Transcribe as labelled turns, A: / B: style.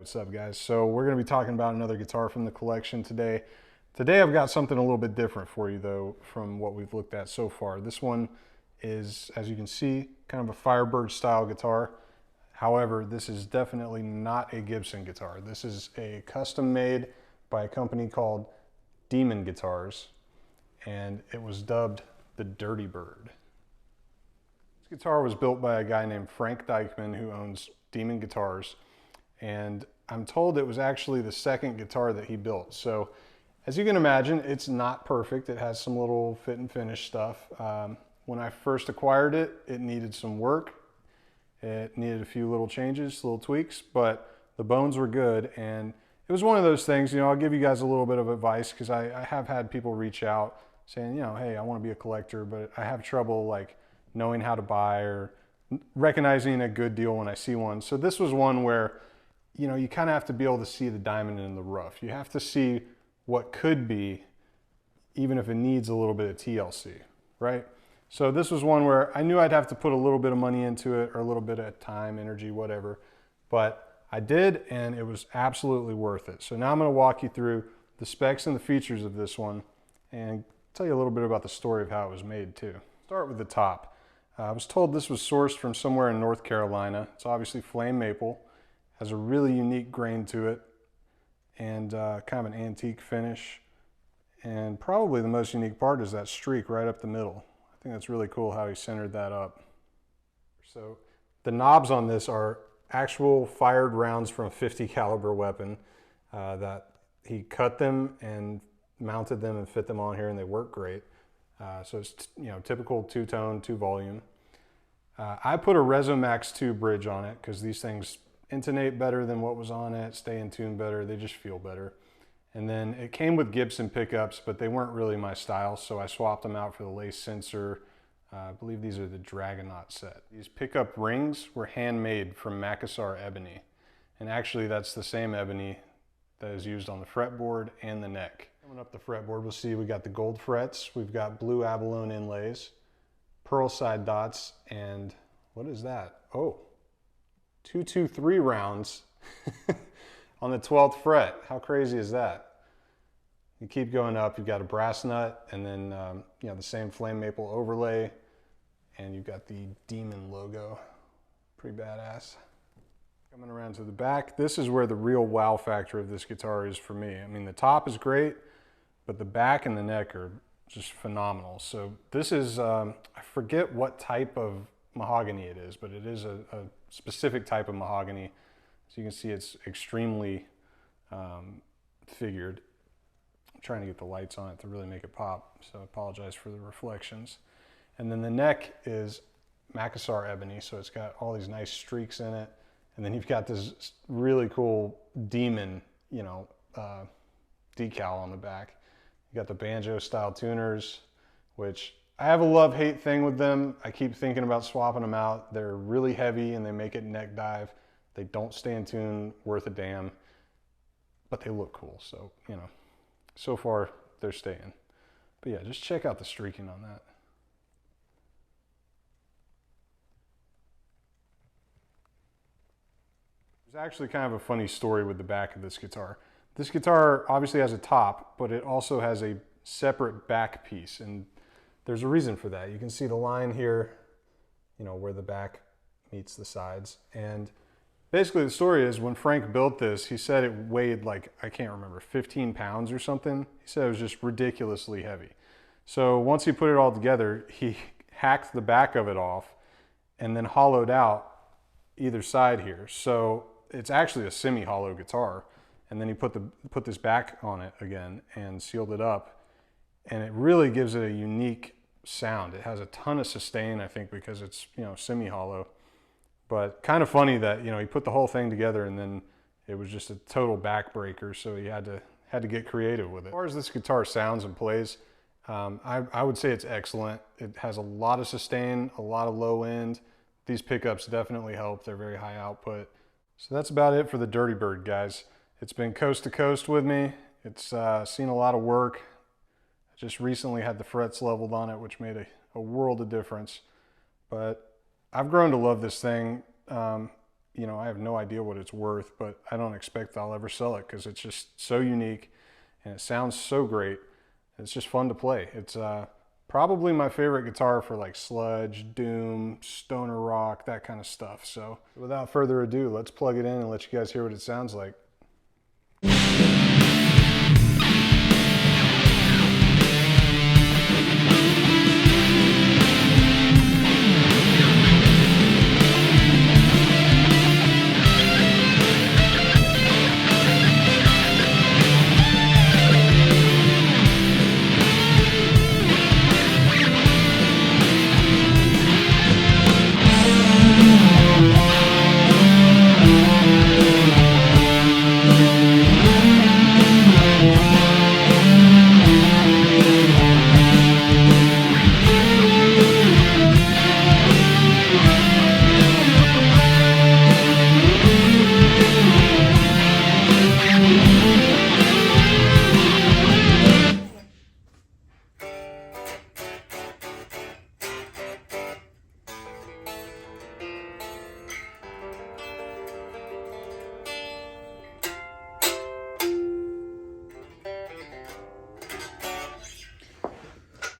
A: What's up, guys? So we're going to be talking about another guitar from the collection today. Today I've got something a little bit different for you though from what we've looked at so far. This one is, as you can see, kind of a Firebird style guitar. However, this is definitely not a Gibson guitar. This is a custom made by a company called Dykeman guitars, and it was dubbed the Dirtybird. This guitar was built by a guy named Frank Dykeman who owns Dykeman guitars. And I'm told it was actually the second guitar that he built. So as you can imagine, it's not perfect. It has some little fit and finish stuff. When I first acquired it, it needed some work. It needed a few little changes, little tweaks, but the bones were good. And it was one of those things, I'll give you guys a little bit of advice because I have had people reach out saying, hey, I want to be a collector, but I have trouble like knowing how to buy or recognizing a good deal when I see one. So this was one where you kind of have to be able to see the diamond in the rough. You have to see what could be, even if it needs a little bit of TLC, right? So this was one where I knew I'd have to put a little bit of money into it, or a little bit of time, energy, whatever. But I did, and it was absolutely worth it. So now I'm going to walk you through the specs and the features of this one, and tell you a little bit about the story of how it was made too. Start with the top. I was told this was sourced from somewhere in North Carolina. It's obviously flame maple. Has a really unique grain to it, and kind of an antique finish. And probably the most unique part is that streak right up the middle. I think that's really cool how he centered that up. So the knobs on this are actual fired rounds from a 50 caliber weapon that he cut them and mounted them and fit them on here, and they work great. So it's typical two-tone, two-volume. I put a Resomax 2 bridge on it because these things intonate better than what was on it, stay in tune better, they just feel better. And then it came with Gibson pickups, but they weren't really my style, so I swapped them out for the lace sensor. I believe these are the Dragonaut set. These pickup rings were handmade from Makassar ebony, and actually that's the same ebony that is used on the fretboard and the neck. Coming up the fretboard, we'll see we got the gold frets, we've got blue abalone inlays, pearl side dots, and what is that? Oh, 223 rounds on the 12th fret. How crazy is that? You keep going up, you've got a brass nut, and then the same flame maple overlay, and you've got the Dykeman logo. Pretty badass. Coming around to the back, this is where the real wow factor of this guitar is for me. I mean, the top is great, but the back and the neck are just phenomenal. So this is, I forget what type of mahogany it is, but it is a specific type of mahogany. So you can see it's extremely figured. I'm trying to get the lights on it to really make it pop, so I apologize for the reflections. And then the neck is Makassar ebony, so it's got all these nice streaks in it. And then you've got this really cool Dykeman, decal on the back. You got the banjo style tuners, which I have a love-hate thing with them. I keep thinking about swapping them out. They're really heavy and they make it neck dive. They don't stay in tune worth a damn, but they look cool. So, so far they're staying. But yeah, just check out the streaking on that. There's actually kind of a funny story with the back of this guitar. This guitar obviously has a top, but it also has a separate back piece, and there's a reason for that. You can see the line here, where the back meets the sides. And basically the story is when Frank built this, he said it weighed like, I can't remember, 15 pounds or something. He said it was just ridiculously heavy. So once he put it all together, he hacked the back of it off and then hollowed out either side here. So it's actually a semi-hollow guitar. And then he put this back on it again and sealed it up. And it really gives it a unique sound. It has a ton of sustain, I think, because it's semi-hollow. But kind of funny that he put the whole thing together and then it was just a total backbreaker. So he had to get creative with it. As far as this guitar sounds and plays, I would say it's excellent. It has a lot of sustain, a lot of low end. These pickups definitely help. They're very high output. So that's about it for the Dirtybird, guys. It's been coast to coast with me. It's seen a lot of work. I just recently had the frets leveled on it, which made a world of difference. But I've grown to love this thing. you know, I have no idea what it's worth, but I don't expect I'll ever sell it because it's just so unique and it sounds so great. It's just fun to play. It's probably my favorite guitar for like sludge, doom, stoner rock, that kind of stuff. So without further ado, let's plug it in and let you guys hear what it sounds like.